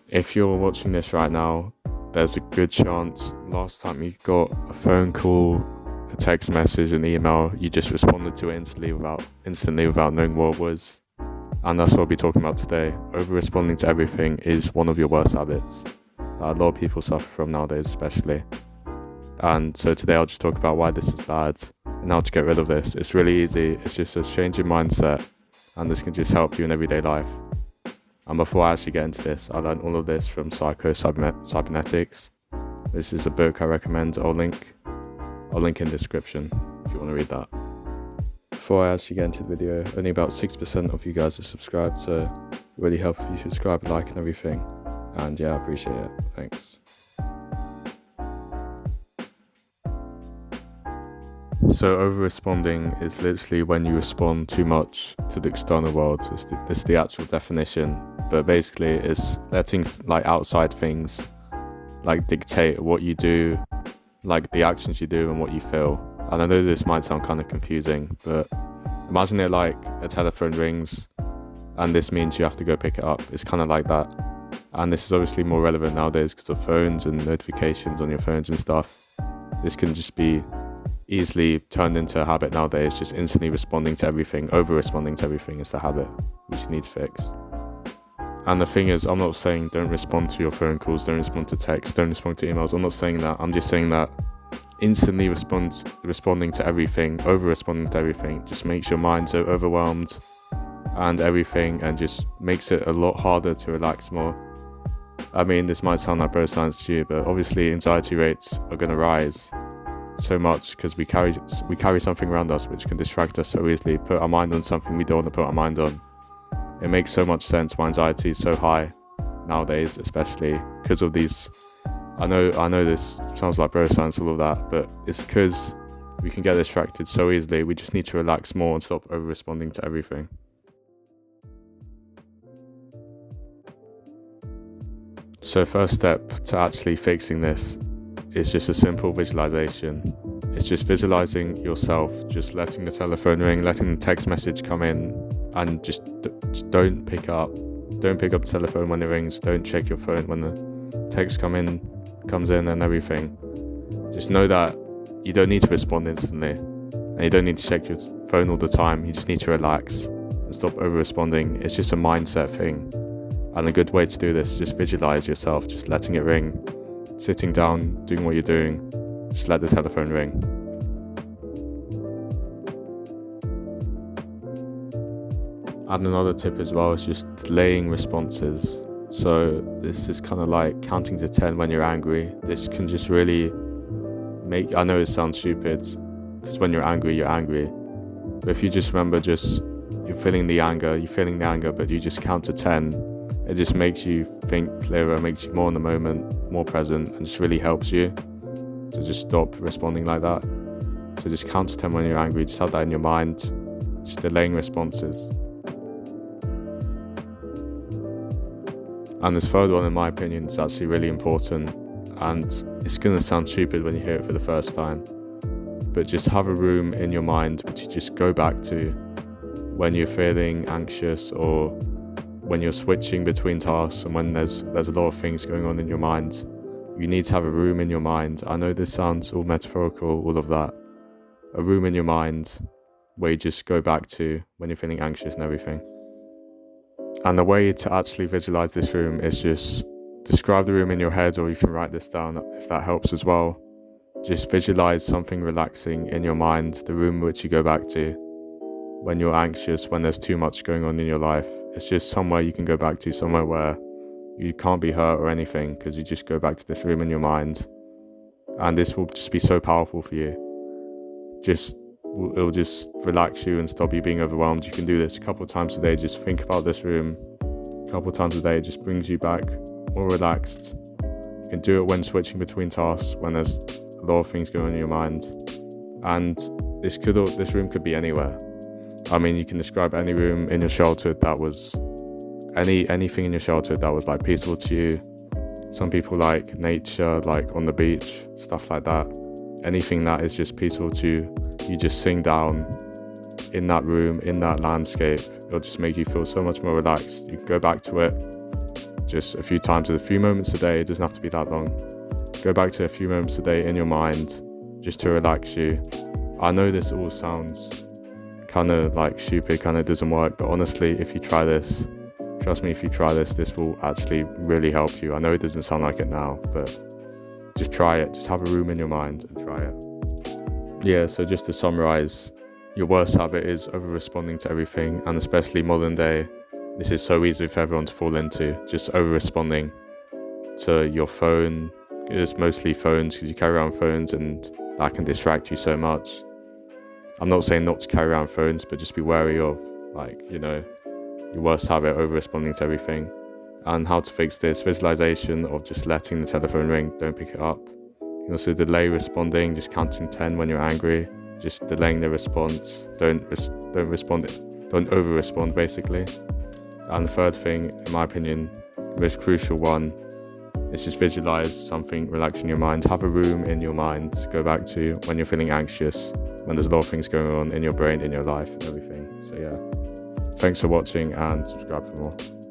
If you're watching this right now, there's a good chance last time you got a phone call, a text message, an email, you just responded to it instantly without knowing what it was. And that's what we'll be talking about today. Over-responding to everything is one of your worst habits that a lot of people suffer from nowadays, especially. And so today I'll just talk about why this is bad and how to get rid of this. It's really easy. It's just a change in mindset, and this can just help you in everyday life. And before I actually get into this, I learned all of this from Cybernetics. This is a book I recommend. I'll link in the description if you want to read that. Before I actually get into the video, only about 6% of you guys are subscribed, so it really helps if you subscribe, like and everything. And yeah, I appreciate it. Thanks. So over-responding is literally when you respond too much to the external world. This is the actual definition, but basically it's letting outside things dictate what you do, the actions you do and what you feel. And I know this might sound kind of confusing, but imagine it like a telephone rings and this means you have to go pick it up. It's kind of like that. And this is obviously more relevant nowadays because of phones and notifications on your phones and stuff. This can just be easily turned into a habit nowadays, just instantly responding to everything. Over-responding to everything is the habit which you need to fix. And the thing is, I'm not saying don't respond to your phone calls, don't respond to texts, don't respond to emails. I'm not saying that. I'm just saying that instantly responding to everything, over-responding to everything, just makes your mind so overwhelmed and everything, and just makes it a lot harder to relax more. I mean, this might sound like bro science to you, but obviously anxiety rates are going to rise so much because we carry something around us which can distract us so easily, put our mind on something we don't want to put our mind on. It makes so much sense why anxiety is so high nowadays, especially because of these. I know this sounds like bro science, all of that, but it's because we can get distracted so easily. We just need to relax more and stop over-responding to everything. So first step to actually fixing this is just a simple visualization. It's just visualizing yourself, just letting the telephone ring, letting the text message come in, and just don't pick up. Don't pick up the telephone when it rings. Don't check your phone when the text comes in and everything. Just know that you don't need to respond instantly, and you don't need to check your phone all the time. You just need to relax and stop over-responding. It's just a mindset thing, and a good way to do this is just visualize yourself, just letting it ring, sitting down, doing what you're doing, just let the telephone ring. And another tip as well is just delaying responses. So this is kind of like counting to 10 when you're angry. This can just really I know it sounds stupid because when you're angry, but if you just remember, you're feeling the anger, but you just count to 10, it just makes you think clearer, makes you more in the moment, more present, and just really helps you to just stop responding like that. So just count to 10 when you're angry, just have that in your mind, just delaying responses. And this third one, in my opinion, is actually really important, and it's going to sound stupid when you hear it for the first time, but just have a room in your mind which you just go back to when you're feeling anxious or when you're switching between tasks and when there's a lot of things going on in your mind. You need to have a room in your mind. I know this sounds all metaphorical, all of that. A room in your mind where you just go back to when you're feeling anxious and everything. And the way to actually visualize this room is just describe the room in your head, or you can write this down if that helps as well. Just visualize something relaxing in your mind, the room which you go back to when you're anxious, when there's too much going on in your life. It's just somewhere you can go back to, somewhere where you can't be hurt or anything, because you just go back to this room in your mind. And this will just be so powerful for you. It'll just relax you and stop you being overwhelmed. You can do this a couple of times a day. Just think about this room a couple of times a day. It just brings you back more relaxed. You can do it when switching between tasks, when there's a lot of things going on in your mind. And this room could be anywhere. I mean, you can describe any room in your childhood that was anything in your childhood that was peaceful to you. Some people like nature, on the beach, stuff like that. Anything that is just peaceful to you, you just sing down in that room, in that landscape. It'll just make you feel so much more relaxed. You can go back to it just a few times, a few moments a day. It doesn't have to be that long. Go back to a few moments a day in your mind, just to relax you. I know this all sounds kind of like stupid, kind of doesn't work, but honestly, if you try this, trust me, if you try this, this will actually really help you. I know it doesn't sound like it now, but just try it. Just have a room in your mind and try it. Yeah, so just to summarize, your worst habit is over-responding to everything, and especially modern day, this is so easy for everyone to fall into, just over-responding to your phone. It's mostly phones, because you carry around phones and that can distract you so much. I'm not saying not to carry around phones, but just be wary of, like, you know, your worst habit, over-responding to everything. And how to fix this: visualization of just letting the telephone ring, don't pick it up. You can also delay responding, just counting 10 when you're angry, just delaying the response. Don't over-respond, basically. And the third thing, in my opinion, the most crucial one, is just visualize something relaxing your mind. Have a room in your mind to go back to when you're feeling anxious, when there's a lot of things going on in your brain, in your life, and everything. So yeah, thanks for watching, and subscribe for more.